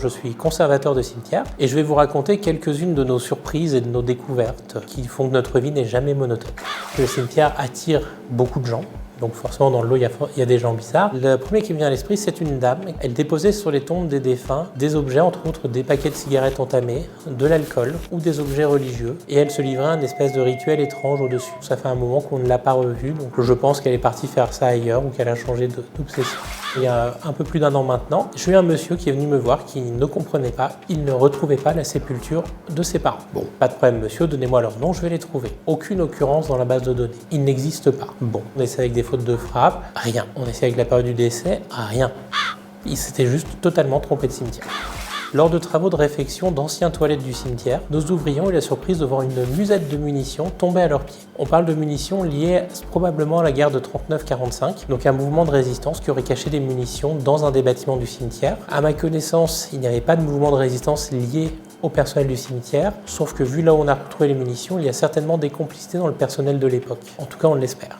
Je suis conservateur de cimetière et je vais vous raconter quelques-unes de nos surprises et de nos découvertes qui font que notre vie n'est jamais monotone. Le cimetière attire beaucoup de gens. Donc forcément dans le lot il y a des gens bizarres. Le premier qui me vient à l'esprit, c'est une dame. Elle déposait sur les tombes des défunts des objets, entre autres des paquets de cigarettes entamés, de l'alcool ou des objets religieux. Et elle se livrait à une espèce de rituel étrange au-dessus. Ça fait un moment qu'on ne l'a pas revue, donc je pense qu'elle est partie faire ça ailleurs ou qu'elle a changé d'obsession. Il y a un peu plus d'un an maintenant, j'ai eu un monsieur qui est venu me voir qui ne comprenait pas, il ne retrouvait pas la sépulture de ses parents. Bon, pas de problème monsieur, donnez-moi leur nom, je vais les trouver. Aucune occurrence dans la base de données. Ils n'existent pas. Bon, on essaie avec des fautes de frappe, rien. On essaie avec la période du décès, rien. Il s'était juste totalement trompé de cimetière. Lors de travaux de réfection d'anciennes toilettes du cimetière, nos ouvriers ont eu la surprise de voir une musette de munitions tomber à leurs pieds. On parle de munitions liées probablement à la guerre de 39-45, donc un mouvement de résistance qui aurait caché des munitions dans un des bâtiments du cimetière. À ma connaissance, il n'y avait pas de mouvement de résistance lié au personnel du cimetière, sauf que vu là où on a retrouvé les munitions, il y a certainement des complicités dans le personnel de l'époque. En tout cas, on l'espère.